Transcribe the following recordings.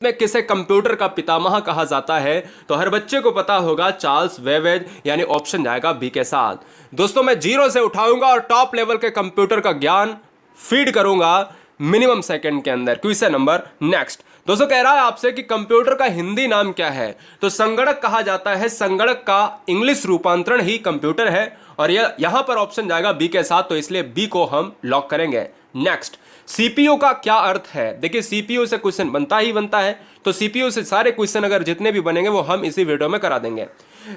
में किसे कंप्यूटर का पितामह कहा जाता है? तो हर बच्चे को पता होगा चार्ल्स बेबेज, यानी ऑप्शन जाएगा बी के साथ। दोस्तों मैं जीरो से उठाऊंगा और टॉप लेवल के कंप्यूटर का ज्ञान फीड करूंगा मिनिमम सेकंड के अंदर। क्वेश्चन नंबर नेक्स्ट दोस्तों कह रहा है आपसे कि कंप्यूटर का हिंदी नाम क्या है? तो संगणक कहा जाता है। संगणक का इंग्लिश रूपांतरण ही कंप्यूटर है और यहां पर ऑप्शन जाएगा बी के साथ, तो इसलिए बी को हम लॉक करेंगे। नेक्स्ट, सीपीयू का क्या अर्थ है? देखिए सीपीयू से क्वेश्चन बनता ही बनता है, तो सीपीयू से सारे क्वेश्चन अगर जितने भी बनेंगे वो हम इसी वीडियो में करा देंगे।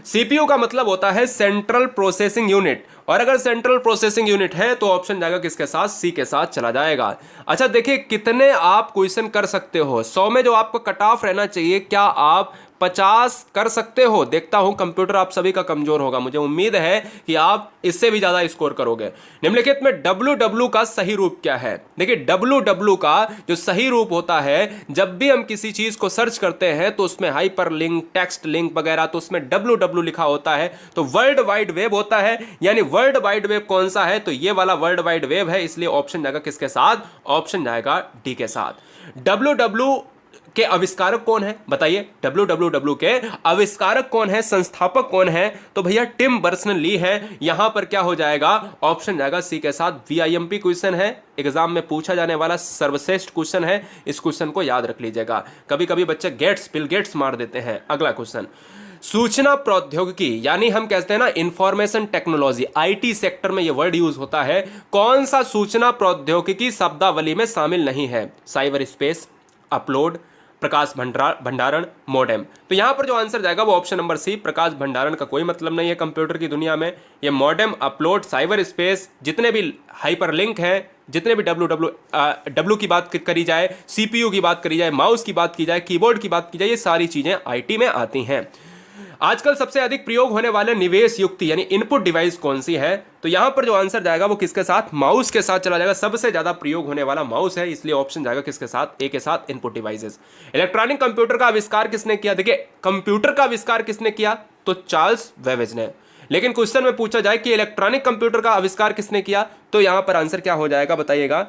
सीपीयू का मतलब होता है सेंट्रल प्रोसेसिंग यूनिट, और अगर सेंट्रल प्रोसेसिंग यूनिट है तो ऑप्शन जाएगा किसके साथ? सी के साथ चला जाएगा। अच्छा देखिए कितने आप क्वेश्चन कर सकते हो। 100 में जो आपको कट ऑफ रहना चाहिए, क्या आप 50 कर सकते हो? देखता हूं कंप्यूटर आप सभी का कमजोर होगा, मुझे उम्मीद है कि आप इससे भी ज्यादा स्कोर करोगे। निम्नलिखित में www का सही रूप क्या है? देखिए www का जो सही रूप होता है, जब भी हम किसी चीज को सर्च करते हैं तो उसमें हाइपर लिंक, टेक्स्ट लिंक वगैरह, तो उसमें www लिखा होता है, तो वर्ल्ड वाइड वेब होता है। यानी वर्ल्ड वाइड वेब कौन सा है? तो ये वाला वर्ल्ड वाइड वेब है, इसलिए ऑप्शन जाएगा किसके साथ? ऑप्शन जाएगा डी के साथ। www के आविष्कारक कौन है बताइए? www के आविष्कारक कौन है, संस्थापक कौन है? तो भैया टिम बर्नर्स-ली है। यहां पर क्या हो जाएगा? ऑप्शन जाएगा सी के साथ। वीआईएमपी क्वेश्चन है, एग्जाम में पूछा जाने वाला सर्वश्रेष्ठ क्वेश्चन है, इस क्वेश्चन को याद रख लीजिएगा। कभी कभी बच्चे बिल गेट्स मार देते हैं। अगला क्वेश्चन, सूचना प्रौद्योगिकी यानी हम कहते हैं ना इंफॉर्मेशन टेक्नोलॉजी, आईटी सेक्टर में यह वर्ड यूज होता है। कौन सा सूचना प्रौद्योगिकी शब्दावली में शामिल नहीं है? साइबर स्पेस, अपलोड, प्रकाश भंडारण, मॉडेम। तो यहां पर जो आंसर जाएगा वो ऑप्शन नंबर सी। प्रकाश भंडारण का कोई मतलब नहीं है कंप्यूटर की दुनिया में। ये मॉडेम, अपलोड, साइबर स्पेस, जितने भी हाइपरलिंक हैं, जितने भी डब्ल्यू की बात करी जाए, सीपीयू की बात करी जाए, माउस की बात की जाए, कीबोर्ड की बात की जाए, ये सारी चीजें आईटी में आती हैं। आजकल सबसे अधिक प्रयोग होने वाले निवेश युक्ति यानी इनपुट डिवाइस कौन सी है? तो यहां पर जो आंसर जाएगा वो किसके साथ? माउस के साथ चला जाएगा। सबसे ज्यादा प्रयोग होने वाला माउस है, इसलिए ऑप्शन जाएगा किसके साथ? ए के साथ, इनपुट डिवाइसेस। इलेक्ट्रॉनिक कंप्यूटर का आविष्कार किसने किया? देखिए कंप्यूटर का आविष्कार किसने किया? तो चार्ल्स बेबेज ने। लेकिन क्वेश्चन में पूछा जाए कि इलेक्ट्रॉनिक कंप्यूटर का आविष्कार किसने किया, तो यहां पर आंसर क्या हो जाएगा बताइएगा?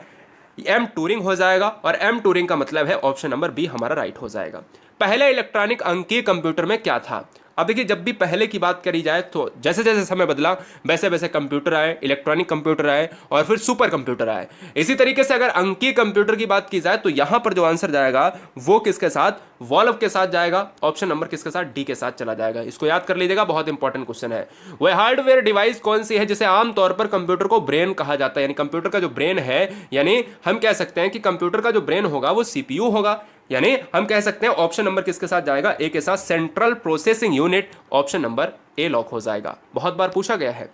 एम टूरिंग हो जाएगा, और एम टूरिंग का मतलब है ऑप्शन नंबर बी हमारा राइट हो जाएगा। पहले इलेक्ट्रॉनिक अंकीय कंप्यूटर में क्या था? अब देखिए जब भी पहले की बात करी जाए तो जैसे जैसे समय बदला वैसे वैसे कंप्यूटर आए, इलेक्ट्रॉनिक कंप्यूटर आए और फिर सुपर कंप्यूटर आए। इसी तरीके से अगर अंकीय कंप्यूटर की बात की जाए तो यहां पर जो आंसर जाएगा वो किसके साथ? वॉल्व के साथ जाएगा। ऑप्शन नंबर किसके साथ? डी के साथ चला जाएगा। इसको याद कर लीजिएगा, बहुत इंपॉर्टेंट क्वेश्चन है। वह हार्डवेयर डिवाइस कौन सी है जिसे आमतौर पर कंप्यूटर को ब्रेन कहा जाता है? यानी कंप्यूटर का जो ब्रेन है, यानी हम कह सकते हैं कि कंप्यूटर का जो ब्रेन होगा वो सीपीयू होगा। यानी हम कह सकते हैं ऑप्शन नंबर किसके साथ जाएगा? ए के साथ, central processing unit. Option number A lock हो जाएगा, बहुत बार पूछा गया है।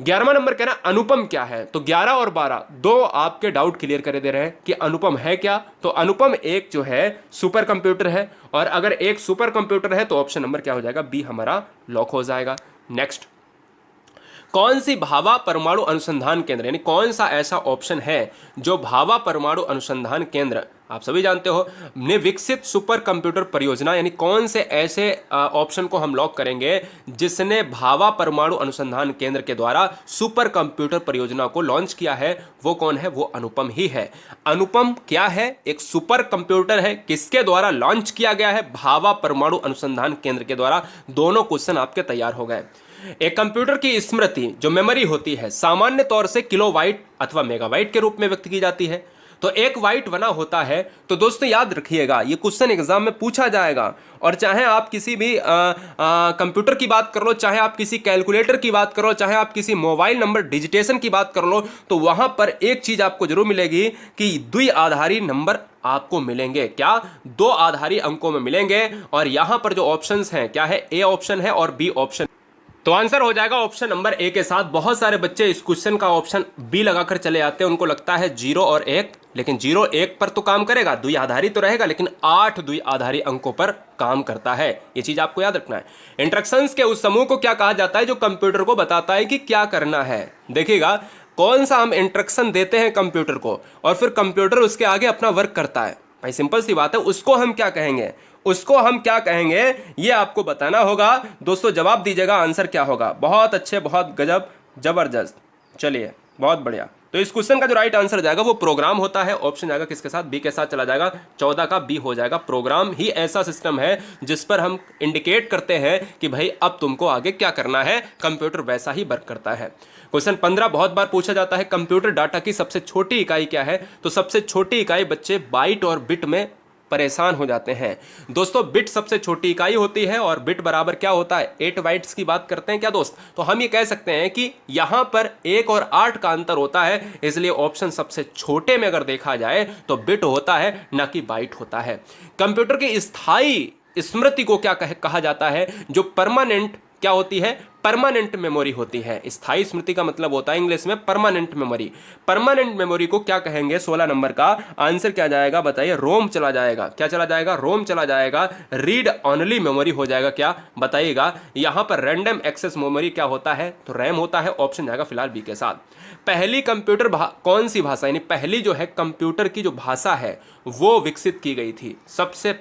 11वां नंबर कहना अनुपम क्या है? तो 11 और 12 दो आपके डाउट क्लियर कर दे रहे हैं कि अनुपम है क्या। तो अनुपम एक जो है सुपर कंप्यूटर है, और अगर एक सुपर कंप्यूटर है तो ऑप्शन नंबर क्या हो जाएगा? बी हमारा लॉक हो जाएगा। नेक्स्ट, कौन सी भाभा परमाणु अनुसंधान केंद्र, यानी कौन सा ऐसा ऑप्शन है जो भाभा परमाणु अनुसंधान केंद्र, आप सभी जानते हो, ने विकसित सुपर कंप्यूटर परियोजना, यानी कौन से ऐसे ऑप्शन को हम लॉक करेंगे जिसने भाभा परमाणु अनुसंधान केंद्र के द्वारा सुपर कंप्यूटर परियोजना को लॉन्च किया है? वो कौन है? वो अनुपम ही है। अनुपम क्या है? एक सुपर कंप्यूटर है। किसके द्वारा लॉन्च किया गया है? भाभा परमाणु अनुसंधान केंद्र के द्वारा। दोनों क्वेश्चन आपके तैयार हो गए। एक कंप्यूटर की स्मृति जो मेमोरी होती है सामान्य तौर से किलोबाइट अथवा मेगाबाइट के रूप में व्यक्त की जाती है। तो एक बाइट बना होता है। तो दोस्तों याद रखिएगा, ये क्वेश्चन एग्जाम में पूछा जाएगा, और चाहे आप किसी भी कंप्यूटर की बात कर लो, चाहे आप किसी कैलकुलेटर की बात करो, चाहे आप किसी मोबाइल नंबर डिजिटेशन की बात कर लो, तो वहां पर एक चीज आपको जरूर मिलेगी कि द्विआधारी नंबर आपको मिलेंगे। क्या? 2 आधारी अंकों में मिलेंगे। और यहां पर जो ऑप्शंस हैं क्या है? ए ऑप्शन है और बी ऑप्शन। तो आंसर हो जाएगा ऑप्शन नंबर ए के साथ। बहुत सारे बच्चे इस क्वेश्चन का ऑप्शन बी लगाकर चले आते हैं, उनको लगता है 0 और 1, लेकिन 0 1 पर तो काम करेगा, द्विआधारी तो रहेगा, लेकिन 8 द्विआधारी अंकों पर काम करता है। ये चीज आपको याद रखना है। इंस्ट्रक्शंस के उस समूह को क्या कहा जाता है जो कंप्यूटर को बताता है कि क्या करना है? देखिएगा कौन सा हम इंस्ट्रक्शन देते हैं कंप्यूटर को और फिर कंप्यूटर उसके आगे अपना वर्क करता है। भाई सिंपल सी बात है, उसको हम क्या कहेंगे? उसको हम क्या कहेंगे ये आपको बताना होगा। दोस्तों जवाब दीजिएगा, आंसर क्या होगा? बहुत अच्छे, बहुत गजब, जबरदस्त। चलिए बहुत बढ़िया। तो इस क्वेश्चन का जो राइट आंसर जाएगा वो प्रोग्राम होता है। ऑप्शन जाएगा किसके साथ, बी के साथ चला जाएगा। 14 का बी हो जाएगा। प्रोग्राम ही ऐसा सिस्टम है जिस पर हम इंडिकेट करते हैं कि भाई अब तुमको आगे क्या करना है, कंप्यूटर वैसा ही वर्क करता है। क्वेश्चन 15 बहुत बार पूछा जाता है, कंप्यूटर डाटा की सबसे छोटी इकाई क्या है? तो सबसे छोटी इकाई बच्चे बाइट और बिट में परेशान हो जाते हैं। दोस्तों बिट सबसे छोटी इकाई होती है और बिट बराबर क्या होता है, 8 बाइट्स की बात करते हैं क्या दोस्त? तो हम ये कह सकते हैं कि यहां पर 1 और 8 का अंतर होता है, इसलिए ऑप्शन सबसे छोटे में अगर देखा जाए तो बिट होता है, ना कि बाइट होता है। कंप्यूटर की स्थायी स्मृति को क्या कहा जाता है? जो परमानेंट क्या होती है, परमानेंट मेमोरी होती है। स्थायी स्मृति का मतलब होता है इंग्लिश में परमानेंट मेमोरी। परमानेंट मेमोरी को क्या कहेंगे? 16 नंबर का आंसर क्या जाएगा बताइए? रोम चला जाएगा। क्या चला जाएगा? रोम चला जाएगा। रीड ओनली मेमोरी हो जाएगा क्या बताइएगा? यहां पर रैंडम एक्सेस मेमोरी क्या होता है? तो रैम होता है। ऑप्शन जाएगा फिलहाल बी के साथ। पहली कंप्यूटर कौन सी भाषा, यानी पहली जो है कंप्यूटर की जो भाषा है वो विकसित की गई थी? सबसे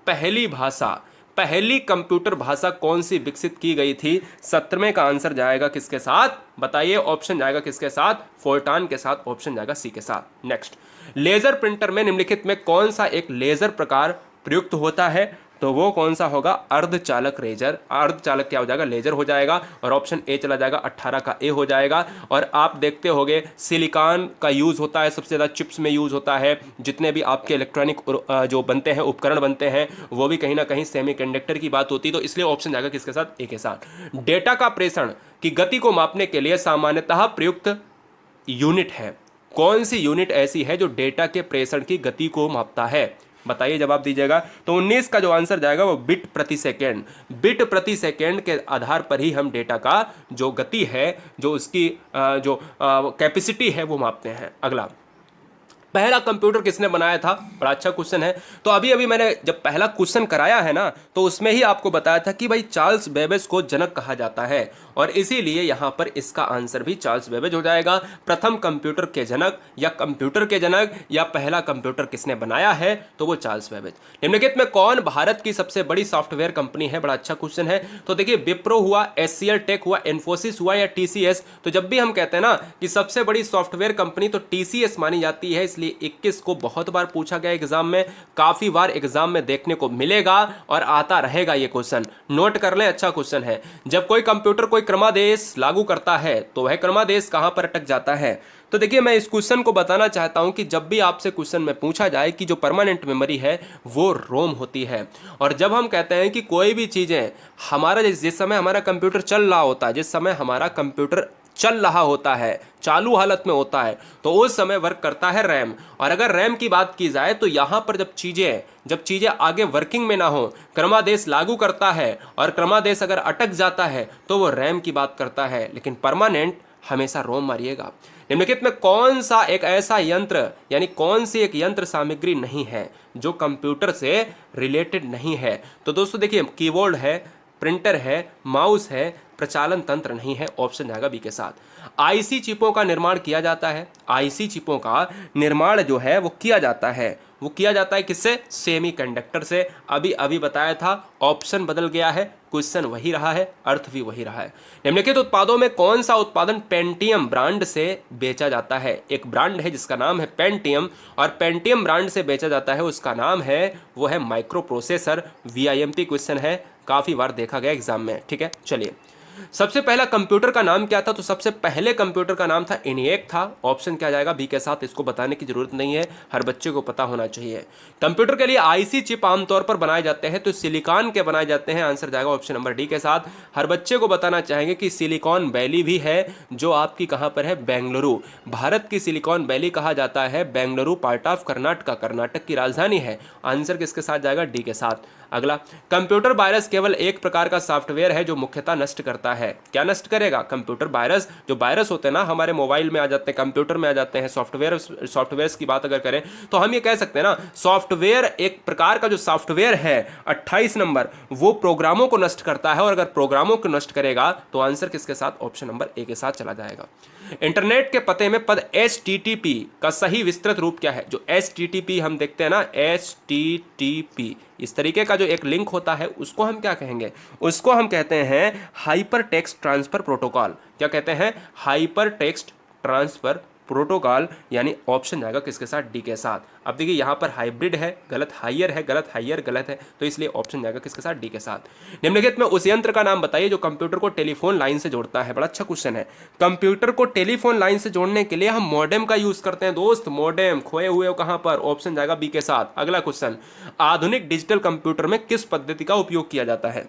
पहली भाषा, पहली कंप्यूटर भाषा कौन सी विकसित की गई थी? 17वें का आंसर जाएगा किसके साथ बताइए? ऑप्शन जाएगा किसके साथ? फोर्टान के साथ। ऑप्शन जाएगा सी के साथ। नेक्स्ट, लेजर प्रिंटर में निम्नलिखित में कौन सा एक लेजर प्रकार प्रयुक्त होता है? तो वो कौन सा होगा? अर्धचालक लेजर। अर्धचालक क्या हो जाएगा? लेजर हो जाएगा। और ऑप्शन ए चला जाएगा, 18 का ए हो जाएगा। और आप देखते होंगे सिलिकॉन का यूज होता है, सबसे ज्यादा चिप्स में यूज होता है। जितने भी आपके इलेक्ट्रॉनिक जो बनते हैं, उपकरण बनते हैं, वो भी कहीं ना कहीं सेमीकंडक्टर की बात होती है। तो इसलिए ऑप्शन जाएगा किसके साथ? ए के साथ। डेटा का प्रेषण की गति को मापने के लिए सामान्यतः प्रयुक्त यूनिट है। कौन सी यूनिट ऐसी है जो डेटा के प्रेषण की गति को मापता है? बताइए, जवाब दीजिएगा। तो 19 का जो आंसर जाएगा वो बिट प्रति सेकेंड। बिट प्रति सेकेंड के आधार पर ही हम डेटा का जो गति है, जो उसकी जो कैपेसिटी है वो मापते हैं। अगला, पहला कंप्यूटर किसने बनाया था? बड़ा अच्छा क्वेश्चन है। तो अभी अभी मैंने जब पहला क्वेश्चन कराया है ना, तो उसमें ही आपको बताया था कि भाई चार्ल्स बेबेज को जनक कहा जाता है, और इसीलिए यहां पर इसका आंसर भी चार्ल्स बेबेज हो जाएगा। प्रथम कंप्यूटर के जनक या कंप्यूटर के जनक या पहला कंप्यूटर किसने बनाया है? तो वो चार्ल्स बेबेज। निम्नलिखित में कौन भारत की सबसे बड़ी सॉफ्टवेयर कंपनी है? बड़ा अच्छा क्वेश्चन है। तो देखिए, विप्रो हुआ, एचसीएल टेक हुआ, इन्फोसिस हुआ या टीसीएस। तो जब भी हम कहते हैं ना कि सबसे बड़ी सॉफ्टवेयर कंपनी, तो टीसीएस मानी जाती है। इसलिए 21 को बहुत बार पूछा गया एग्जाम में, काफी बार एग्जाम में देखने को मिलेगा और आता रहेगा ये क्वेश्चन। नोट कर लें, अच्छा क्वेश्चन है। जब कोई कंप्यूटर कोई क्रमादेश लागू करता है तो वह क्रमादेश कहां पर अटक जाता है? तो देखिए, मैं इस क्वेश्चन को बताना चाहता हूं कि जब भी आपसे क्वेश्चन में पूछा जाए कि जो परमानेंट मेमोरी है वो रोम होती है। और जब हम कहते हैं कि कोई भी चीजें हमारा जिस समय हमारा कंप्यूटर चल रहा होता है, जिस समय हमारा कंप्यूटर चल रहा होता है, चालू हालत में होता है, तो उस समय वर्क करता है रैम। और अगर रैम की बात की जाए तो यहां पर जब चीजें आगे वर्किंग में ना हो, क्रमादेश लागू करता है और क्रमादेश अगर अटक जाता है तो वो रैम की बात करता है। लेकिन परमानेंट हमेशा रोम मारिएगा। निम्नलिखित में कौन सा एक ऐसा यंत्र, यानी कौन सी एक यंत्र सामग्री नहीं है जो कंप्यूटर से रिलेटेड नहीं है? तो दोस्तों देखिए, कीबोर्ड है, प्रिंटर है, माउस है, प्रचालन तंत्र नहीं है। ऑप्शन जाएगा बी के साथ। आईसी चिपों का निर्माण किया जाता है। आईसी चिपों का निर्माण जो है वो किया जाता है, वो किया जाता है किससे? सेमीकंडक्टर से। अभी अभी बताया था, ऑप्शन बदल गया है, क्वेश्चन वही रहा है, अर्थ भी वही रहा है। निम्नलिखित उत्पादों में कौन सा उत्पादन पेंटियम ब्रांड से बेचा जाता है? एक ब्रांड है जिसका नाम है पेंटियम, और पेंटियम ब्रांड से बेचा जाता है, उसका नाम है, वो है माइक्रो प्रोसेसर। वीआईएमपी क्वेश्चन है, काफी बार देखा गया एग्जाम में। ठीक है, चलिए। सबसे पहला कंप्यूटर का नाम क्या था? तो सबसे पहले कंप्यूटर का नाम था ENIAC था। ऑप्शन क्या जाएगा? बी के साथ। इसको बताने की जरूरत नहीं है, हर बच्चे को पता होना चाहिए। कंप्यूटर के लिए आईसी चिप आमतौर पर बनाए जाते हैं तो सिलिकॉन के बनाए जाते हैं। आंसर जाएगा ऑप्शन नंबर डी के साथ। हर बच्चे को बताना चाहेंगे कि सिलिकॉन वैली भी है जो आपकी कहां पर है? बेंगलुरु। भारत की सिलिकॉन वैली कहा जाता है बेंगलुरु, पार्ट ऑफ कर्नाटक, कर्नाटक की राजधानी है। आंसर किसके साथ जाएगा? डी के साथ। अगला, कंप्यूटर वायरस केवल एक प्रकार का सॉफ्टवेयर है जो मुख्यतः नष्ट करता है। क्या नष्ट करेगा? Computer virus. जो वायरस होते हैं ना, हमारे मोबाइल में आ जाते हैं, कंप्यूटर में आ जाते हैं, सॉफ्टवेयर्स की बात अगर करें तो हम ये कह सकते हैं ना, सॉफ्टवेयर एक प्रकार का जो सॉफ्टवेयर है 28 नंबर, वो प्रोग्रामों को नष्ट करता है। और अगर प्रोग्रामों को नष्ट करेगा तो आंसर किसके साथ? ऑप्शन नंबर ए के साथ चला जाएगा। इंटरनेट के पते में पद HTTP का सही विस्तृत रूप क्या है? जो HTTP हम देखते हैं ना, HTTP, इस तरीके का जो एक लिंक होता है उसको हम क्या कहेंगे? उसको हम कहते हैं हाइपर टेक्स्ट ट्रांसफर प्रोटोकॉल। क्या कहते हैं? हाइपर टेक्स्ट ट्रांसफर प्रोटोकॉल, यानी ऑप्शन जाएगा किसके साथ, डी के साथ। अब देखिए यहाँ पर हाइब्रिड है गलत, हाइयर है गलत, हाइयर गलत है, तो इसलिए ऑप्शन जाएगा किसके साथ, डी के साथ। निम्नलिखित में उस यंत्र का नाम बताइए जो कंप्यूटर को टेलीफोन लाइन से जोड़ता है। बड़ा अच्छा क्वेश्चन है। कंप्यूटर को टेलीफोन लाइन से जोड़ने के लिए हम मॉडेम का यूज करते हैं दोस्त। मॉडेम खोए हुए हो कहां पर, ऑप्शन जाएगा बी के साथ। अगला क्वेश्चन, आधुनिक डिजिटल कंप्यूटर में किस पद्धति का उपयोग किया जाता है।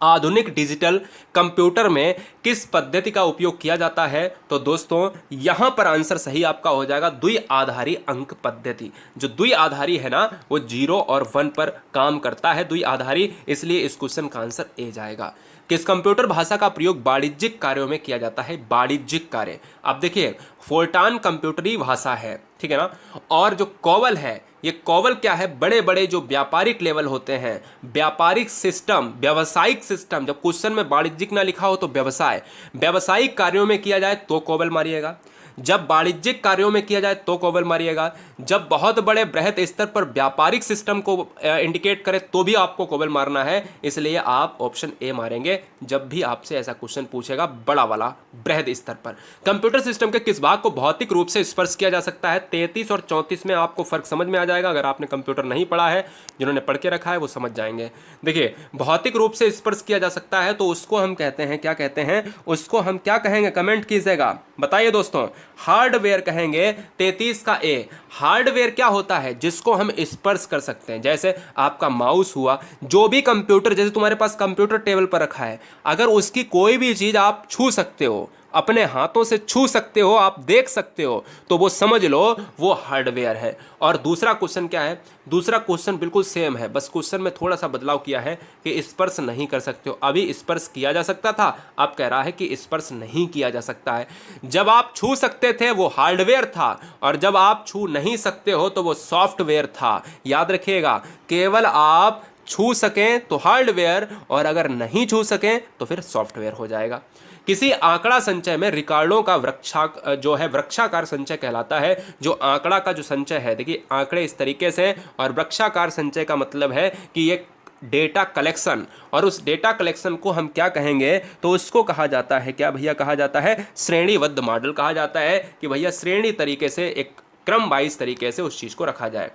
आधुनिक डिजिटल कंप्यूटर में किस पद्धति का उपयोग किया जाता है, तो दोस्तों यहां पर आंसर सही आपका हो जाएगा द्विआधारी अंक पद्धति। जो द्विआधारी है ना, वो 0 और 1 पर काम करता है, द्विआधारी, इसलिए इस क्वेश्चन का आंसर ए जाएगा। किस कंप्यूटर भाषा का प्रयोग वाणिज्यिक कार्यों में किया जाता है, वाणिज्यिक कार्य। अब देखिए फोर्टान कंप्यूटरी भाषा है, ठीक है ना, और जो कोवल है, ये कोवल क्या है, बड़े बड़े जो व्यापारिक लेवल होते हैं, व्यापारिक सिस्टम, व्यावसायिक सिस्टम, जब क्वेश्चन में वाणिज्यिक ना लिखा हो तो व्यवसाय, व्यावसायिक कार्यों में किया जाए तो कोवल मारिएगा, जब वाणिज्यिक कार्यों में किया जाए तो कोवल मारिएगा, जब बहुत बड़े बृहत स्तर पर व्यापारिक सिस्टम को इंडिकेट करे तो भी आपको कोवल मारना है, इसलिए आप ऑप्शन ए मारेंगे जब भी आपसे ऐसा क्वेश्चन पूछेगा बड़ा वाला बृहद स्तर पर। कंप्यूटर सिस्टम के किस भाग को भौतिक रूप से स्पर्श किया जा सकता है। 33 और 34 में आपको फर्क समझ में आ जाएगा। अगर आपने कंप्यूटर नहीं पढ़ा है, जिन्होंने पढ़ के रखा है वो समझ जाएंगे। देखिए भौतिक रूप से स्पर्श किया जा सकता है तो उसको हम कहते हैं, क्या कहते हैं, उसको हम क्या कहेंगे, कमेंट कीजिएगा, बताइए दोस्तों। हार्डवेयर कहेंगे। 33 का ए, हार्डवेयर क्या होता है, जिसको हम स्पर्श कर सकते हैं। जैसे आपका माउस हुआ, जो भी कंप्यूटर, जैसे तुम्हारे पास कंप्यूटर टेबल पर रखा है, अगर उसकी कोई भी चीज आप छू सकते हो, अपने हाथों से छू सकते हो, आप देख सकते हो, तो वो समझ लो वो हार्डवेयर है। और दूसरा क्वेश्चन क्या है, दूसरा क्वेश्चन बिल्कुल सेम है, बस क्वेश्चन में थोड़ा सा बदलाव किया है कि स्पर्श नहीं कर सकते हो। अभी स्पर्श किया जा सकता था, अब कह रहा है कि स्पर्श नहीं किया जा सकता है। जब आप छू सकते थे वो हार्डवेयर था, और जब आप छू नहीं सकते हो तो वो सॉफ्टवेयर था। याद रखिएगा, केवल आप छू सकें तो हार्डवेयर, और अगर नहीं छू सकें तो फिर सॉफ्टवेयर हो जाएगा। किसी आंकड़ा संचय में रिकॉर्डों का वृक्षाकार संचय कहलाता है। जो आंकड़ा का जो संचय है, देखिए आंकड़े इस तरीके से, और वृक्षाकार संचय का मतलब है कि ये डेटा कलेक्शन, और उस डेटा कलेक्शन को हम क्या कहेंगे, तो उसको कहा जाता है, क्या भैया कहा जाता है, श्रेणीबद्ध मॉडल कहा जाता है, कि भैया श्रेणी तरीके से, एक क्रम वाइज तरीके से उस चीज को रखा जाए।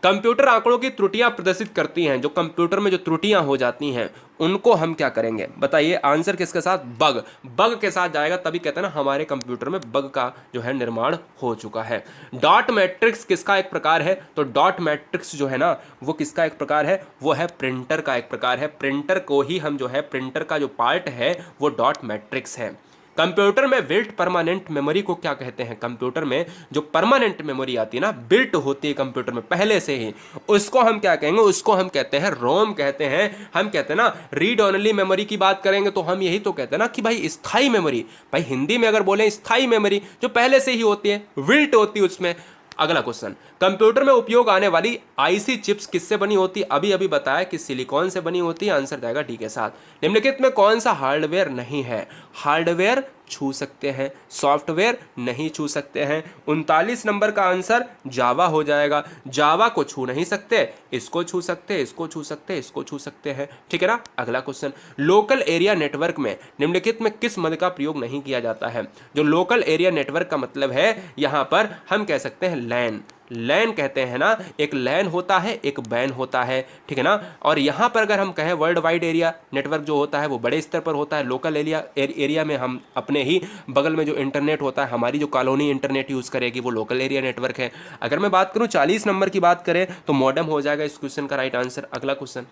कंप्यूटर आंकड़ों की त्रुटियां प्रदर्शित करती हैं। जो कंप्यूटर में जो त्रुटियां हो जाती हैं उनको हम क्या करेंगे, बताइए। आंसर किसके साथ, बग, बग के साथ जाएगा। तभी कहते हैं ना हमारे कंप्यूटर में बग का जो है निर्माण हो चुका है। डॉट मैट्रिक्स किसका एक प्रकार है, तो डॉट मैट्रिक्स जो है ना वो किसका एक प्रकार है, वो है प्रिंटर का एक प्रकार है। प्रिंटर को ही हम जो है, प्रिंटर का जो पार्ट है वो डॉट मैट्रिक्स है। कंप्यूटर में बिल्ट परमानेंट मेमोरी को क्या कहते हैं, कंप्यूटर में जो परमानेंट मेमोरी आती है ना, बिल्ट होती है कंप्यूटर में पहले से ही, उसको हम क्या कहेंगे, उसको हम कहते हैं रोम कहते हैं। हम कहते हैं ना रीड ओनली मेमोरी की बात करेंगे तो हम यही तो कहते हैं ना कि भाई स्थाई मेमोरी, भाई हिंदी में अगर बोले स्थाई मेमोरी जो पहले से ही होती है, बिल्ट होती है उसमें। अगला क्वेश्चन, कंप्यूटर में उपयोग आने वाली आईसी चिप्स किससे बनी होती है, अभी अभी बताया कि सिलिकॉन से बनी होती है। आंसर जाएगा डी के साथ। निम्नलिखित में कौन सा हार्डवेयर नहीं है, हार्डवेयर छू सकते हैं, सॉफ्टवेयर नहीं छू सकते हैं। 39 नंबर का आंसर जावा हो जाएगा। जावा को छू नहीं सकते, इसको छू सकते, इसको छू सकते, इसको छू सकते हैं, ठीक है ना। अगला क्वेश्चन, लोकल एरिया नेटवर्क में निम्नलिखित में किस मद का प्रयोग नहीं किया जाता है। जो लोकल एरिया नेटवर्क का मतलब है, यहां पर हम कह सकते हैं लैन, लैन कहते हैं ना, एक लैन होता है एक बैन होता है, ठीक है ना। और यहाँ पर अगर हम कहें वर्ल्ड वाइड एरिया नेटवर्क जो होता है वो बड़े स्तर पर होता है। लोकल एरिया में हम अपने ही बगल में जो इंटरनेट होता है, हमारी जो कॉलोनी इंटरनेट यूज़ करेगी वो लोकल एरिया नेटवर्क है। अगर मैं बात करूँ 40 नंबर की बात करें तो मॉडेम हो जाएगा इस क्वेश्चन का राइट आंसर। अगला क्वेश्चन,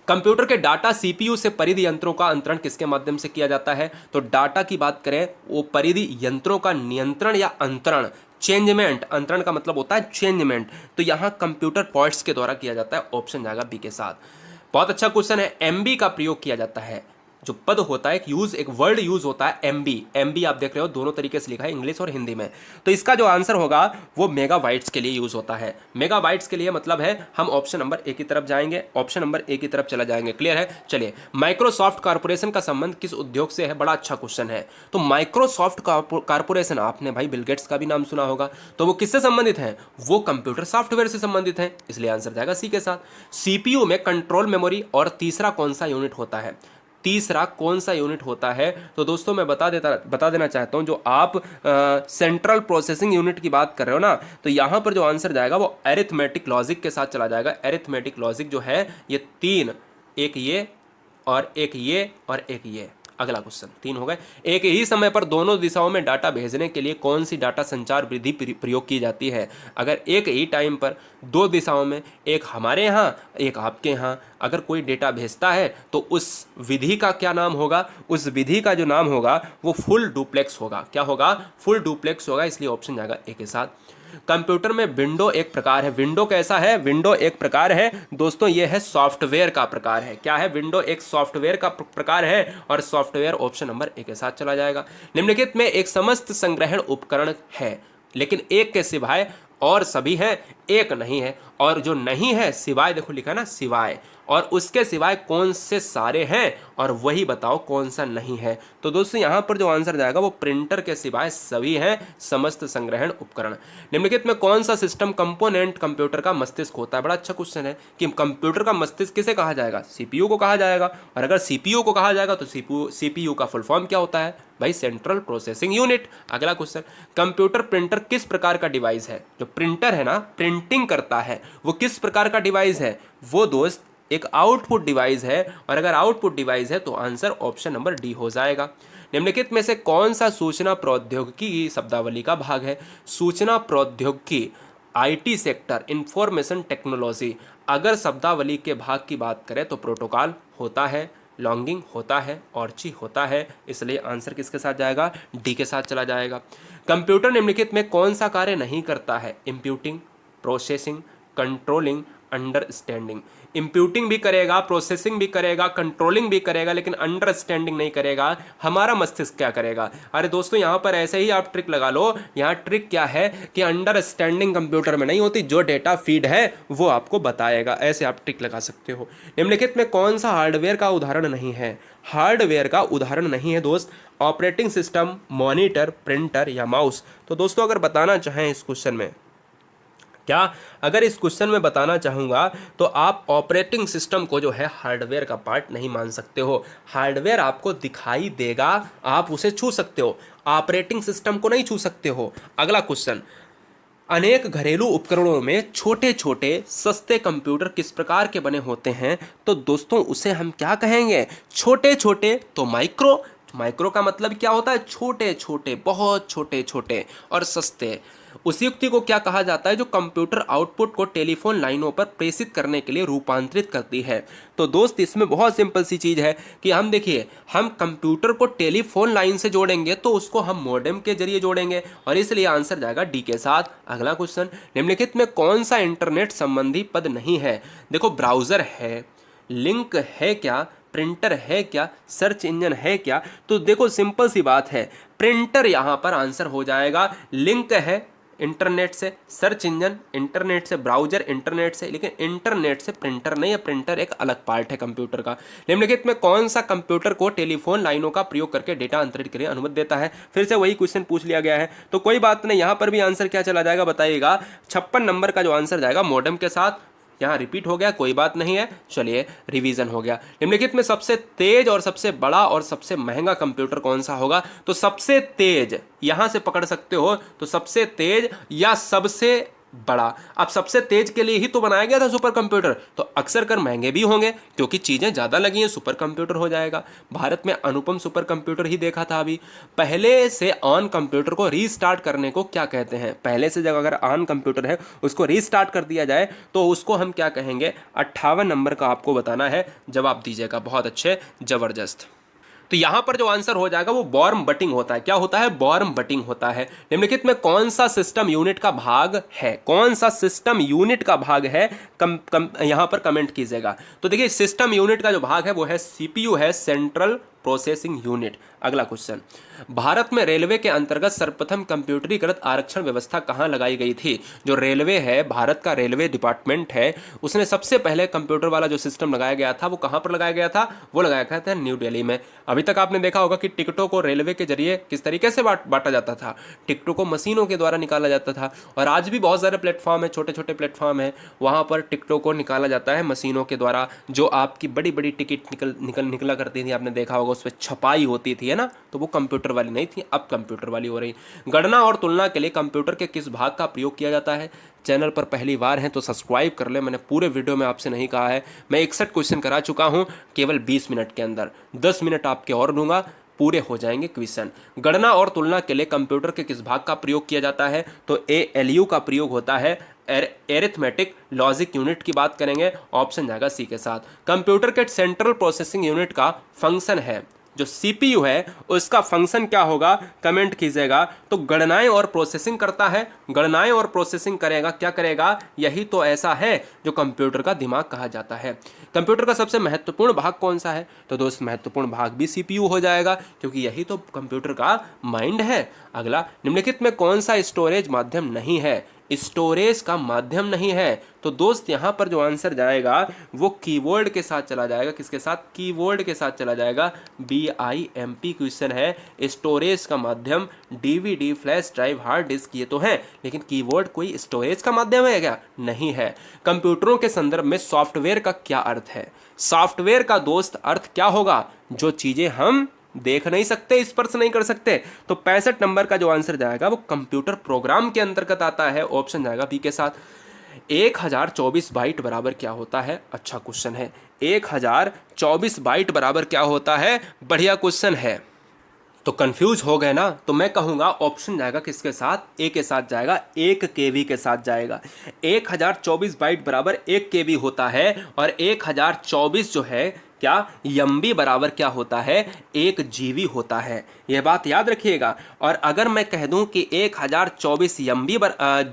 कंप्यूटर के डाटा सीपीयू से परिधि यंत्रों का अंतरण किसके माध्यम से किया जाता है। तो डाटा की बात करें, वो परिधि यंत्रों का नियंत्रण या अंतरण, चेंजमेंट, अंतरण का मतलब होता है चेंजमेंट, तो यहाँ कंप्यूटर पॉइंट्स के द्वारा किया जाता है। ऑप्शन जाएगा बी के साथ। बहुत अच्छा क्वेश्चन है। एमबी का प्रयोग किया जाता है, जो पद होता है, एक वर्ड यूज होता है एमबी। एमबी आप देख रहे हो दोनों तरीके से लिखा है, इंग्लिश और हिंदी में। तो इसका जो आंसर होगा वो मेगाबाइट्स के लिए यूज होता है। मेगाबाइट्स के लिए मतलब है हम ऑप्शन नंबर ए की तरफ जाएंगे, ऑप्शन नंबर ए की तरफ चला जाएंगे। क्लियर है। चलिए, माइक्रोसॉफ्ट कॉर्पोरेशन का संबंध किस उद्योग से है। बड़ा अच्छा क्वेश्चन है। तो माइक्रोसॉफ्ट कॉर्पोरेशन, आपने भाई बिल गेट्स का भी नाम सुना होगा, तो वो किससे संबंधित है, वो कंप्यूटर सॉफ्टवेयर से संबंधित है, इसलिए आंसर जाएगा सी के साथ। सीपीयू में कंट्रोल मेमोरी और तीसरा कौन सा यूनिट होता है। तीसरा कौन सा यूनिट होता है? तो दोस्तों मैं बता देना चाहता हूं, जो आप सेंट्रल प्रोसेसिंग यूनिट की बात कर रहे हो ना, तो यहां पर जो आंसर जाएगा वो अरिथमेटिक लॉजिक के साथ चला जाएगा। अरिथमेटिक लॉजिक जो है ये तीन, एक ये और एक ये और एक ये। अगला क्वेश्चन, तीन हो गए। एक ही समय पर दोनों दिशाओं में डाटा भेजने के लिए कौन सी डाटा संचार विधि प्रयोग की जाती है? अगर एक ही टाइम पर दो दिशाओं में, एक हमारे यहाँ एक आपके यहाँ, अगर कोई डेटा भेजता है तो उस विधि का क्या नाम होगा? उस विधि का जो नाम होगा वो फुल डुप्लेक्स होगा। क्या होगा? फुल डुप्लेक्स होगा, इसलिए ऑप्शन जाएगा ए के साथ। कंप्यूटर में विंडो एक प्रकार है। विंडो कैसा है? विंडो एक प्रकार है दोस्तों, ये है सॉफ्टवेयर का प्रकार है। क्या है? विंडो एक सॉफ्टवेयर का प्रकार है और सॉफ्टवेयर ऑप्शन नंबर ए के साथ चला जाएगा। निम्नलिखित में एक समस्त संग्रहण उपकरण है, लेकिन एक के सिवाय और सभी हैं, एक नहीं है। और जो नहीं है सिवाय, देखो लिखा है ना सिवाय, और उसके सिवाय कौन से सारे हैं और वही बताओ कौन सा नहीं है। तो दोस्तों यहाँ पर जो आंसर जाएगा वो प्रिंटर के सिवाय सभी हैं समस्त संग्रहण उपकरण। निम्नलिखित में कौन सा सिस्टम कंपोनेंट कंप्यूटर का मस्तिष्क होता है? बड़ा अच्छा क्वेश्चन है कि कंप्यूटर का मस्तिष्क किसे कहा जाएगा? सीपीयू को कहा जाएगा। और अगर सीपीयू को कहा जाएगा तो सीपीयू का फुल फॉर्म क्या होता है भाई? Central processing unit. अगला क्वेश्चन, कंप्यूटर प्रिंटर किस प्रकार का डिवाइस है? जो प्रिंटर है ना, प्रिंटिंग करता है, वो किस प्रकार का डिवाइस है? वो दोस्त एक आउटपुट डिवाइस है। और अगर आउटपुट डिवाइस है तो आंसर ऑप्शन नंबर डी हो जाएगा। निम्नलिखित में से कौन सा सूचना प्रौद्योगिकी की शब्दावली का भाग है? सूचना प्रौद्योगिकी, आईटी सेक्टर, इंफॉर्मेशन टेक्नोलॉजी। अगर शब्दावली के भाग की बात करें तो प्रोटोकॉल होता है, लॉन्गिंग होता है, ऑर्ची होता है, इसलिए आंसर किसके साथ जाएगा? डी के साथ चला जाएगा। कंप्यूटर निम्नलिखित में कौन सा कार्य नहीं करता है? इंप्यूटिंग, प्रोसेसिंग, कंट्रोलिंग, अंडरस्टैंडिंग। इंप्यूटिंग भी करेगा, प्रोसेसिंग भी करेगा, कंट्रोलिंग भी करेगा, लेकिन अंडरस्टैंडिंग नहीं करेगा। हमारा मस्तिष्क क्या करेगा? अरे दोस्तों यहाँ पर ऐसे ही आप ट्रिक लगा लो। यहाँ ट्रिक क्या है कि अंडरस्टैंडिंग कंप्यूटर में नहीं होती, जो डेटा फीड है वो आपको बताएगा। ऐसे आप ट्रिक लगा सकते हो। निम्नलिखित में कौन सा हार्डवेयर का उदाहरण नहीं है? हार्डवेयर का उदाहरण नहीं है दोस्त ऑपरेटिंग सिस्टम, मॉनिटर, प्रिंटर या माउस। तो दोस्तों अगर बताना चाहें इस क्वेश्चन में, क्या अगर इस क्वेश्चन में बताना चाहूँगा तो आप ऑपरेटिंग सिस्टम को जो है हार्डवेयर का पार्ट नहीं मान सकते हो। हार्डवेयर आपको दिखाई देगा, आप उसे छू सकते हो, ऑपरेटिंग सिस्टम को नहीं छू सकते हो। अगला क्वेश्चन, अनेक घरेलू उपकरणों में छोटे छोटे सस्ते कंप्यूटर किस प्रकार के बने होते हैं? तो दोस्तों उसे हम क्या कहेंगे? छोटे छोटे तो माइक्रो। माइक्रो का मतलब क्या होता है? छोटे छोटे, बहुत छोटे छोटे, और सस्ते। उसी युक्ति को क्या कहा जाता है? जो कंप्यूटर आउटपुट को टेलीफोन लाइनों पर प्रेषित करने के लिए रूपांतरित करती है। तो दोस्त इसमें बहुत सिंपल सी चीज़ है कि हम देखिए, हम कंप्यूटर को टेलीफोन लाइन से जोड़ेंगे तो उसको हम मॉडेम के जरिए जोड़ेंगे, और इसलिए आंसर जाएगा डी के साथ। अगला क्वेश्चन, निम्नलिखित में कौन सा इंटरनेट संबंधी पद नहीं है? देखो ब्राउजर है, लिंक है क्या, प्रिंटर है क्या, सर्च इंजन है क्या? तो देखो सिंपल सी बात है, प्रिंटर यहाँ पर आंसर हो जाएगा। लिंक है इंटरनेट से, सर्च इंजन इंटरनेट से, ब्राउजर इंटरनेट से, लेकिन इंटरनेट से प्रिंटर नहीं है। प्रिंटर एक अलग पार्ट है कंप्यूटर का। निम्नलिखित में कौन सा कंप्यूटर को टेलीफोन लाइनों का प्रयोग करके डेटा अंतरित के लिए अनुमति देता है? फिर से वही क्वेश्चन पूछ लिया गया है, तो कोई बात नहीं, यहाँ पर भी आंसर क्या चला जाएगा बताइएगा? 56 नंबर का जो आंसर जाएगा मॉडेम के साथ। यहाँ रिपीट हो गया, कोई बात नहीं है, चलिए रिवीजन हो गया। निम्नलिखित में सबसे तेज और सबसे बड़ा और सबसे महंगा कंप्यूटर कौन सा होगा? तो सबसे तेज यहां से पकड़ सकते हो, तो सबसे तेज या सबसे बड़ा। अब सबसे तेज के लिए ही तो बनाया गया था सुपर कंप्यूटर, तो अक्सर कर महंगे भी होंगे क्योंकि चीजें ज्यादा लगी हैं, सुपर कंप्यूटर हो जाएगा। भारत में अनुपम सुपर कंप्यूटर ही देखा था अभी। पहले से ऑन कंप्यूटर को रीस्टार्ट करने को क्या कहते हैं? पहले से जब अगर ऑन कंप्यूटर है उसको रीस्टार्ट कर दिया जाए तो उसको हम क्या कहेंगे? 58 नंबर का आपको बताना है, जवाब दीजिएगा। बहुत अच्छे, जबरदस्त। तो यहां पर जो आंसर हो जाएगा वो वॉर्म बटिंग होता है। क्या होता है? वॉर्म बटिंग होता है। निम्नलिखित में कौन सा सिस्टम यूनिट का भाग है? कौन सा सिस्टम यूनिट का भाग है? यहां पर कमेंट कीजिएगा। तो देखिए सिस्टम यूनिट का जो भाग है वो है सीपीयू है, सेंट्रल प्रोसेसिंग यूनिट। अगला क्वेश्चन, भारत में रेलवे के अंतर्गत सर्वप्रथम कंप्यूटरीकृत आरक्षण व्यवस्था कहाँ लगाई गई थी? जो रेलवे है, भारत का रेलवे डिपार्टमेंट है, उसने सबसे पहले कंप्यूटर वाला जो सिस्टम लगाया गया था वो कहाँ पर लगाया गया था? वो लगाया गया था न्यू दिल्ली में। अभी तक आपने देखा होगा कि टिकटों को रेलवे के जरिए किस तरीके से बांटा जाता था, टिकटों को मशीनों के द्वारा निकाला जाता था। और आज भी बहुत सारे प्लेटफॉर्म है, छोटे छोटे प्लेटफॉर्म है, वहाँ पर टिकटों को निकाला जाता है मशीनों के द्वारा। जो आपकी बड़ी बड़ी टिकट निकला करती थी, आपने देखा होगा उस पर छपाई होती थी, है ना, तो वो कंप्यूटर वाली नहीं थी, अब कंप्यूटर वाली हो रही। गणना और तुलना के लिए कंप्यूटर के किस भाग का प्रयोग किया जाता है? चैनल पर पहली बार हैं तो सब्सक्राइब कर ले, मैंने पूरे वीडियो में आपसे नहीं कहा है। मैं 61 क्वेश्चन करा चुका हूं केवल 20 मिनट के अंदर, 10 मिनट आपके और दूंगा, पूरे हो जाएंगे क्वेश्चन। गणना और तुलना के लिए कंप्यूटर के किस भाग का प्रयोग किया जाता है? तो ALU का प्रयोग होता है, एरिथमेटिक लॉजिक यूनिट की बात करेंगे, ऑप्शन जाएगा सी के साथ। कंप्यूटर के सेंट्रल प्रोसेसिंग यूनिट का फंक्शन है, जो CPU है उसका फंक्शन क्या होगा? कमेंट कीजिएगा। तो गणनाएं और प्रोसेसिंग करता है, गणनाएं और प्रोसेसिंग करेगा, क्या करेगा? यही तो ऐसा है जो कंप्यूटर का दिमाग कहा जाता है। कंप्यूटर का सबसे महत्वपूर्ण भाग कौन सा है? तो दोस्त महत्वपूर्ण भाग भी CPU हो जाएगा, क्योंकि यही तो कंप्यूटर का माइंड है। अगला, निम्नलिखित में कौन सा स्टोरेज माध्यम नहीं है? स्टोरेज का माध्यम नहीं है, तो दोस्त यहां पर जो आंसर जाएगा वो कीबोर्ड के साथ चला जाएगा। किसके साथ? कीबोर्ड के साथ चला जाएगा। BIMP क्वेश्चन है। स्टोरेज का माध्यम DVD, flash drive, hard disk ये तो है, लेकिन कीबोर्ड कोई स्टोरेज का माध्यम है क्या? नहीं है। कंप्यूटरों के संदर्भ में सॉफ्टवेयर का क्या अर्थ है? सॉफ्टवेयर का दोस्त अर्थ क्या होगा? जो चीजें हम देख नहीं सकते, स्पर्श नहीं कर सकते। तो 65 नंबर का जो आंसर जाएगा वो कंप्यूटर प्रोग्राम के अंतर्गत आता है, ऑप्शन जाएगा बी के साथ। 1024 बाइट बराबर क्या होता है? अच्छा क्वेश्चन है। 1024 बाइट बराबर क्या होता है? बढ़िया क्वेश्चन है। तो कंफ्यूज हो गए ना? तो मैं कहूंगा ऑप्शन जाएगा किसके साथ? ए के साथ जाएगा, 1 KB के साथ जाएगा। 1024 बाइट बराबर 1 KB होता है, और 1024 जो है क्या MB बराबर क्या होता है? 1 GB होता है। यह बात याद रखिएगा। और अगर मैं कह दूं कि 1024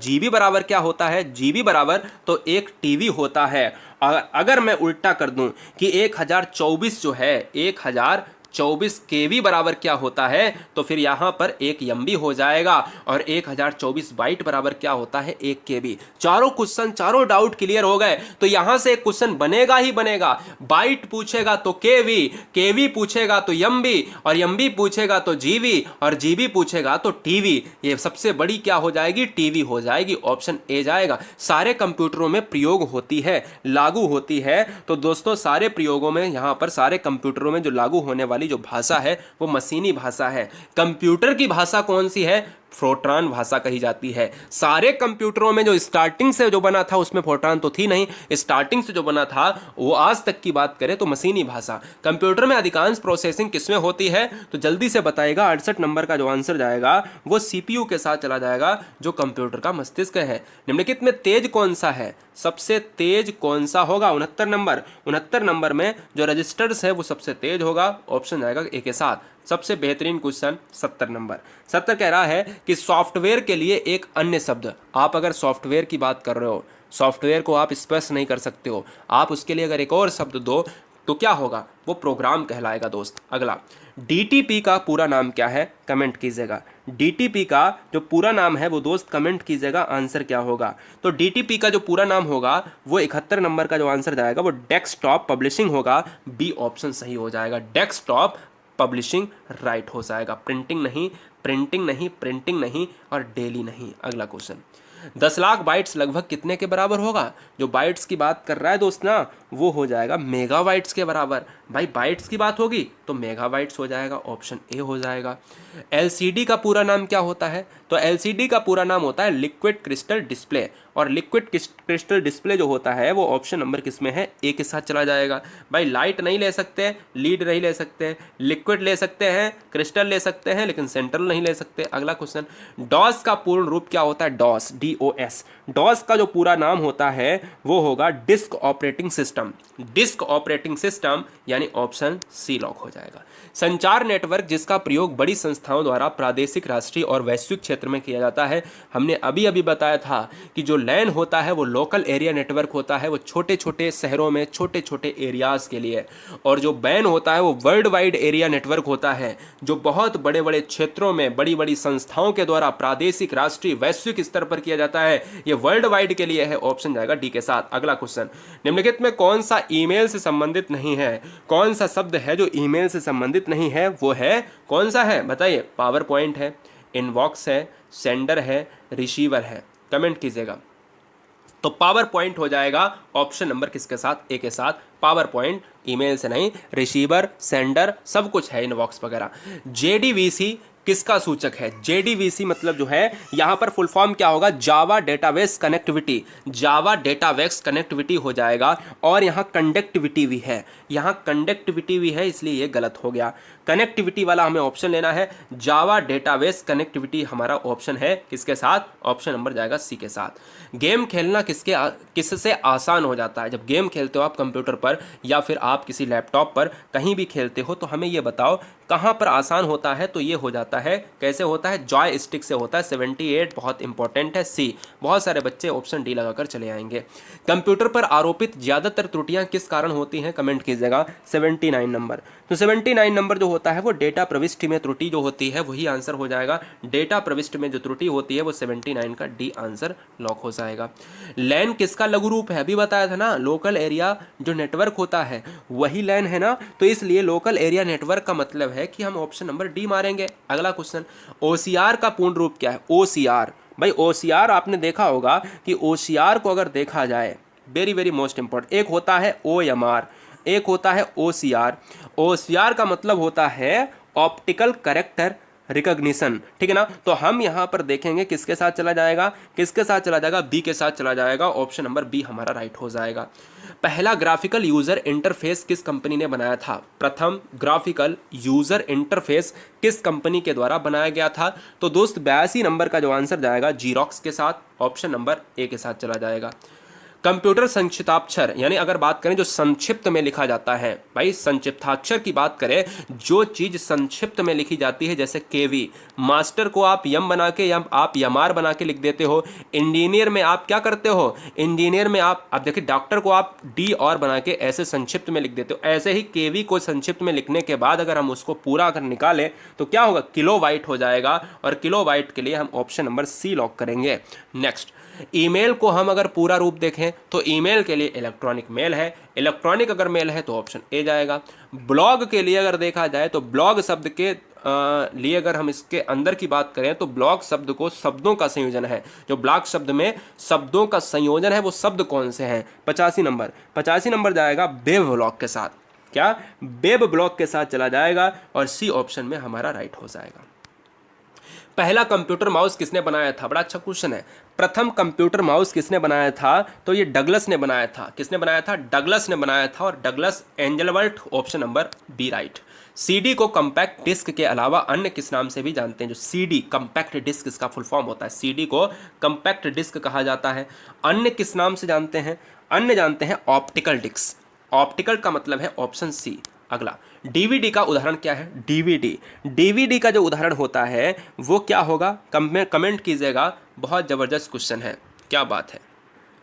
GB बराबर क्या होता है? GB बराबर तो 1 TB होता है। और अगर मैं उल्टा कर दूं कि 1024 जो है 1024 KB बराबर क्या होता है? तो फिर यहाँ पर 1 MB हो जाएगा। और 1024 बाइट बराबर क्या होता है? 1 KB। चारों क्वेश्चन, चारों डाउट क्लियर हो गए। तो यहाँ से एक क्वेश्चन बनेगा ही बनेगा। बाइट पूछेगा तो KB, KB पूछेगा तो MB, और MB पूछेगा तो GB, और GB पूछेगा तो TB। ये सबसे बड़ी क्या हो जाएगी? TB हो जाएगी। ऑप्शन ए जाएगा। सारे कंप्यूटरों में प्रयोग होती है, लागू होती है। तो दोस्तों सारे प्रयोगों में, यहाँ पर सारे कंप्यूटरों में जो लागू होने वाली जो भाषा है वो मशीनी भाषा है। कंप्यूटर की भाषा कौन सी है? फोर्ट्रान भाषा कही जाती है। सारे कंप्यूटरों में जो स्टार्टिंग से जो बना था उसमें फोर्ट्रान तो थी नहीं, स्टार्टिंग से जो बना था वो आज तक की बात करें तो मशीनी भाषा। कंप्यूटर में अधिकांश प्रोसेसिंग किसमें होती है? तो जल्दी से बताइएगा। 68 नंबर का जो आंसर जाएगा वो CPU के साथ चला जाएगा, जो कंप्यूटर का मस्तिष्क है। निम्नलिखित में तेज कौन सा है? सबसे तेज कौन सा होगा? 69 नंबर में जो रजिस्टर्स है वो सबसे तेज होगा, ऑप्शन जाएगा ए के साथ। सबसे बेहतरीन क्वेश्चन 70 नंबर। 70 कह रहा है कि सॉफ्टवेयर के लिए एक अन्य शब्द। आप अगर सॉफ्टवेयर की बात कर रहे हो, सॉफ्टवेयर को आप स्पर्श नहीं कर सकते हो, आप उसके लिए अगर एक और शब्द दो तो क्या होगा? वो प्रोग्राम कहलाएगा दोस्त। अगला, DTP का पूरा नाम क्या है? कमेंट कीजिएगा। DTP का जो पूरा नाम है वो दोस्त कमेंट कीजिएगा, आंसर क्या होगा? तो DTP का जो पूरा नाम होगा वो 71 नंबर का जो आंसर जाएगा वो डेस्कटॉप पब्लिशिंग होगा। बी ऑप्शन सही हो जाएगा। डेस्कटॉप पब्लिशिंग राइट हो जाएगा। प्रिंटिंग नहीं, प्रिंटिंग नहीं और डेली नहीं। अगला क्वेश्चन, 10 लाख बाइट्स लगभग कितने के बराबर होगा? जो बाइट्स की बात कर रहा है दोस्त ना, वो हो जाएगा मेगाबाइट्स के बराबर। भाई बाइट्स की बात होगी तो मेगाबाइट्स हो जाएगा, ऑप्शन ए हो जाएगा। LCD का पूरा नाम क्या होता है? तो LCD का पूरा नाम होता है लिक्विड क्रिस्टल डिस्प्ले। और लिक्विड क्रिस्टल डिस्प्ले जो होता है वो ऑप्शन नंबर किस में है? ए के साथ चला जाएगा। भाई लाइट नहीं ले सकते, लीड नहीं ले सकते, लिक्विड ले सकते हैं, क्रिस्टल ले सकते हैं, लेकिन सेंट्रल नहीं ले सकते। अगला क्वेश्चन, डॉस का पूर्ण रूप क्या होता है? DOS, DOS। डॉस का जो पूरा नाम होता है वो होगा disk operating system. Disk operating system यानी यानी ऑप्शन सी लॉक हो जाएगा। संचार नेटवर्क जिसका प्रयोग बड़ी संस्थाओं द्वारा प्रादेशिक, राष्ट्रीय और वैश्विक क्षेत्र में किया जाता है। हमने अभी अभी बताया था कि जो लैन होता है वो लोकल एरिया नेटवर्क होता है, वो छोटे छोटे शहरों में छोटे छोटे एरियाज के लिए, और जो बैन होता है वो वर्ल्ड वाइड एरिया नेटवर्क होता है, जो बहुत बड़े बड़े क्षेत्रों में बड़ी बड़ी संस्थाओं के द्वारा प्रादेशिक, राष्ट्रीय, वैश्विक स्तर पर किया जाता है। ये वर्ल्ड वाइड के लिए है, ऑप्शन जाएगा डी के साथ। अगला क्वेश्चन, निम्नलिखित में कौन सा ईमेल से संबंधित नहीं है? कौन सा शब्द है जो ईमेल से संबंधित नहीं है? वो है कौन सा है बताइए? पावर पॉइंट है, इनबॉक्स है, सेंडर है, रिसीवर है। कमेंट कीजिएगा। तो पावर पॉइंट हो जाएगा ऑप्शन नंबर किसके साथ? ए के साथ। पावर पॉइंट ईमेल से नहीं, रिसीवर, सेंडर सब कुछ है, इनबॉक्स वगैरह। जेडीवीसी किसका सूचक है? जेडीवीसी मतलब जो है यहां पर फुल फॉर्म क्या होगा? जावा डेटाबेस कनेक्टिविटी। जावा डेटाबेस कनेक्टिविटी हो जाएगा, और यहां कंडक्टिविटी भी है, यहां कंडक्टिविटी भी है, इसलिए ये गलत हो गया। कनेक्टिविटी वाला हमें ऑप्शन लेना है। जावा डेटाबेस कनेक्टिविटी हमारा ऑप्शन है किसके साथ? ऑप्शन नंबर जाएगा सी के साथ। गेम खेलना किससे आसान हो जाता है? जब गेम खेलते हो आप कंप्यूटर पर या फिर आप किसी लैपटॉप पर कहीं भी खेलते हो, तो हमें ये बताओ कहाँ पर आसान होता है? तो ये हो जाता है, कैसे होता है? जॉय स्टिक से होता है। 78 बहुत इंपॉर्टेंट है। सी, बहुत सारे बच्चे ऑप्शन डी लगाकर चले आएंगे। कंप्यूटर पर आरोपित ज्यादातर त्रुटियां किस कारण होती हैं? कमेंट कीजिएगा। 79 नंबर। तो 79 नंबर जो होता है वो डेटा प्रविष्टि में त्रुटि जो होती है वही आंसर हो जाएगा। डेटा प्रविष्टि में जो त्रुटि होती है वो 79 का डी आंसर लॉक हो जाएगा। लैन किसका लघु रूप है? अभी बताया था ना, लोकल एरिया जो नेटवर्क होता है वही लैन है ना, तो इसलिए लोकल एरिया नेटवर्क का मतलब है कि हम ऑप्शन नंबर डी मारेंगे। अगला क्वेश्चन, ओसीआर का पूर्ण रूप क्या है? ओसीआर, भाई ओसीआर आपने देखा होगा कि ओसीआर को अगर देखा जाए, वेरी वेरी मोस्ट इंपॉर्टेंट, एक होता है ओएमआर, एक होता है ओसीआर। ओसीआर का मतलब होता है ऑप्टिकल कैरेक्टर रिकॉग्निशन, ठीक है ना। तो हम यहां पर देखेंगे किसके साथ चला जाएगा? किसके साथ चला जाएगा? बी के साथ चला जाएगा। ऑप्शन नंबर बी हमारा राइट हो जाएगा। पहला ग्राफिकल यूजर इंटरफेस किस कंपनी ने बनाया था? प्रथम ग्राफिकल यूजर इंटरफेस किस कंपनी के द्वारा बनाया गया था? तो दोस्त 82 नंबर का जो आंसर जाएगा जीरोक्स के साथ। ऑप्शन नंबर ए के साथ चला जाएगा। कंप्यूटर संक्षिप्ताक्षर, यानी अगर बात करें जो संक्षिप्त में लिखा जाता है, भाई संक्षिप्ताक्षर की बात करें, जो चीज संक्षिप्त में लिखी जाती है, जैसे केवी, मास्टर को आप यम बना के या आप यमार बना के लिख देते हो। इंजीनियर में आप क्या करते हो? इंजीनियर में आप देखिए, डॉक्टर को आप डी और बना के ऐसे संक्षिप्त में लिख देते हो। ऐसे ही केवी को संक्षिप्त में लिखने के बाद अगर हम उसको पूरा अगर निकालें तो क्या होगा? किलोबाइट हो जाएगा, और किलोबाइट के लिए हम ऑप्शन नंबर सी लॉक करेंगे। नेक्स्ट, ईमेल को हम अगर पूरा रूप देखें तो ईमेल के लिए इलेक्ट्रॉनिक मेल है, इलेक्ट्रॉनिक अगर मेल है तो ऑप्शन ए जाएगा। ब्लॉग के लिए अगर देखा जाए तो ब्लॉग शब्द के लिए अगर हम इसके अंदर की बात करें तो ब्लॉग शब्द को शब्दों का संयोजन है। जो ब्लॉग शब्द में शब्दों का संयोजन है वो शब्द कौन से हैं? 85 नंबर। 85 नंबर जाएगा वेब ब्लॉग के साथ। क्या? वेब ब्लॉग के साथ चला जाएगा, और सी ऑप्शन में हमारा राइट हो जाएगा। पहला कंप्यूटर माउस किसने बनाया था? बड़ा अच्छा क्वेश्चन है। प्रथम कंप्यूटर माउस किसने बनाया था? तो ये डगलस ने बनाया था। किसने बनाया था? डगलस ने बनाया था, और Douglas Engelbart, option number B right. CD को कंपैक्ट डिस्क के अलावा अन्य किस नाम से भी जानते हैं? जो सीडी कंपैक्ट डिस्क, इसका फुल फॉर्म होता है, सीडी को कंपैक्ट डिस्क कहा जाता है। अन्य किस नाम से जानते हैं? अन्य जानते हैं ऑप्टिकल डिस्क। ऑप्टिकल का मतलब है ऑप्शन सी। अगला, डीवीडी का उदाहरण क्या है? डीवीडी, डीवीडी का जो उदाहरण होता है वो क्या होगा? कमेंट कीजिएगा। बहुत जबरदस्त क्वेश्चन है, क्या बात है।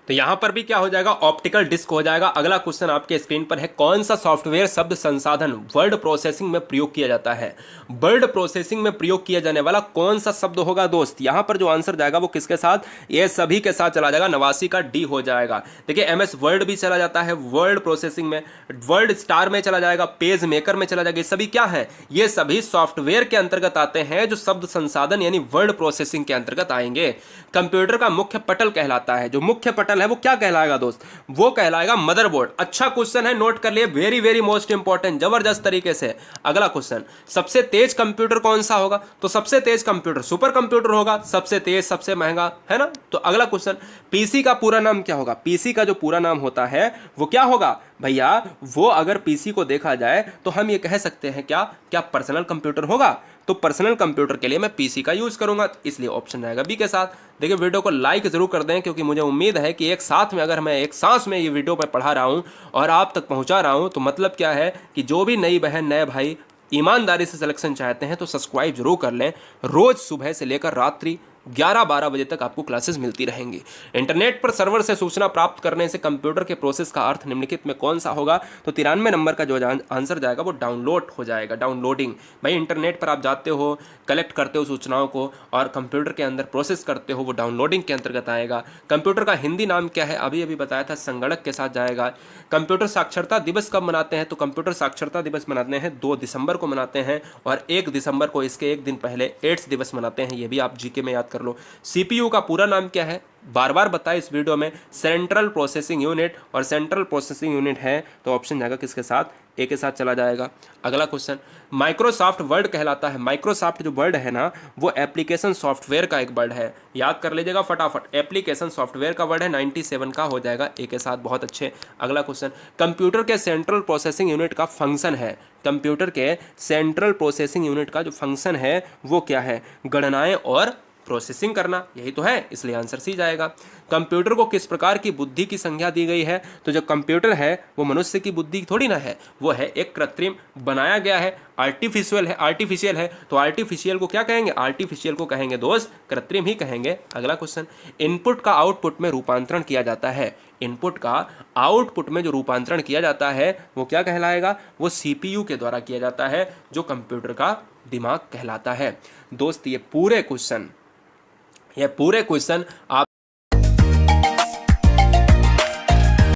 तो यहां पर भी क्या हो जाएगा? ऑप्टिकल डिस्क हो जाएगा। अगला क्वेश्चन आपके स्क्रीन पर है, कौन सा सॉफ्टवेयर शब्द संसाधन वर्ड प्रोसेसिंग में प्रयोग किया जाता है? वर्ड प्रोसेसिंग में प्रयोग किया जाने वाला कौन सा शब्द होगा दोस्त? यहां पर जो आंसर जाएगा वो किसके साथ? ये सभी के साथ चला जाएगा। 89 का डी हो जाएगा। देखिए, एमएस वर्ड भी चला जाता है वर्ड प्रोसेसिंग में, वर्ड स्टार में चला जाएगा, पेज मेकर में चला जाएगा। ये सभी क्या है? ये सभी सॉफ्टवेयर के अंतर्गत आते हैं जो शब्द संसाधन यानी वर्ड प्रोसेसिंग के अंतर्गत आएंगे। कंप्यूटर का मुख्य पटल कहलाता है, जो मुख्य पटल है वो क्या कहलाएगा दोस्त? वो कहलाएगा मदरबोर्ड। अच्छा क्वेश्चन है, नोट कर लिए, वेरी वेरी मोस्ट इंपॉर्टेंट, जबरदस्त तरीके से। अगला क्वेश्चन, सबसे तेज कंप्यूटर कौन सा होगा? तो सबसे तेज कंप्यूटर सुपर कंप्यूटर होगा, सबसे तेज, सबसे महंगा, है ना। तो अगला क्वेश्चन, पीसी का पूरा नाम क्या होगा? पीसी का जो पूरा नाम होता है वो क्या होगा भैया? वो अगर पीसी को देखा जाए तो हम ये कह सकते हैं क्या पर्सनल कंप्यूटर होगा? तो पर्सनल कंप्यूटर के लिए मैं पीसी का यूज़ करूंगा, इसलिए ऑप्शन रहेगा बी के साथ। देखिए वीडियो को लाइक ज़रूर कर दें, क्योंकि मुझे उम्मीद है कि एक साथ में अगर मैं एक सांस में ये वीडियो पर पढ़ा रहा हूँ और आप तक पहुँचा रहा हूँ, तो मतलब क्या है कि जो भी नई बहन नए भाई ईमानदारी से सिलेक्शन चाहते हैं तो सब्सक्राइब जरूर कर लें। रोज़ सुबह से लेकर रात्रि 11-12 बजे तक आपको क्लासेस मिलती रहेंगी। इंटरनेट पर सर्वर से सूचना प्राप्त करने से कंप्यूटर के प्रोसेस का अर्थ निम्नलिखित में कौन सा होगा? तो 93 नंबर का जो आंसर जाएगा वो डाउनलोड हो जाएगा, डाउनलोडिंग। भाई इंटरनेट पर आप जाते हो, कलेक्ट करते हो सूचनाओं को और कंप्यूटर के अंदर प्रोसेस करते हो, वो डाउनलोडिंग के अंतर्गत आएगा। कंप्यूटर का हिंदी नाम क्या है? अभी अभी बताया था, संगणक के साथ जाएगा। कंप्यूटर साक्षरता दिवस कब मनाते हैं? तो कंप्यूटर साक्षरता दिवस मनाते हैं 2 दिसंबर को मनाते हैं, और 1 दिसंबर को इसके एक दिन पहले एड्स दिवस मनाते हैं। ये भी आप जीके में याद कर लो। सीपीयू का पूरा नाम क्या है? बार बार बताया इस वीडियो में, सेंट्रल प्रोसेसिंग यूनिट, और सेंट्रल प्रोसेसिंग यूनिट है तो ऑप्शन जाएगा किसके साथ? ए के साथ चला जाएगा। अगला क्वेश्चन, माइक्रोसॉफ्ट वर्ड कहलाता है। माइक्रोसॉफ्ट जो वर्ड है ना, वो एप्लीकेशन सॉफ्टवेयर का एक वर्ड है, याद कर लीजिएगा फटाफट। एप्लीकेशन सॉफ्टवेयर का वर्ड है, 97 का हो जाएगा ए के साथ, बहुत अच्छे। अगला क्वेश्चन, कंप्यूटर के सेंट्रल प्रोसेसिंग यूनिट का फंक्शन है। कंप्यूटर के सेंट्रल प्रोसेसिंग यूनिट का जो फंक्शन है वो क्या है? गणनाएं और प्रोसेसिंग करना, यही तो है, इसलिए आंसर सी जाएगा। कंप्यूटर को किस प्रकार की बुद्धि की संज्ञा दी गई है? तो जो कंप्यूटर है वो मनुष्य की बुद्धि थोड़ी ना है, वो है एक कृत्रिम बनाया गया है, आर्टिफिशियल है। तो आर्टिफिशियल को क्या कहेंगे? आर्टिफिशियल को कहेंगे दोस्त कृत्रिम ही कहेंगे। अगला क्वेश्चन, इनपुट का आउटपुट में रूपांतरण किया जाता है। इनपुट का आउटपुट में जो रूपांतरण किया जाता है वो क्या कहलाएगा? वो सीपीयू के द्वारा किया जाता है, जो कंप्यूटर का दिमाग कहलाता है। दोस्त ये पूरे क्वेश्चन आप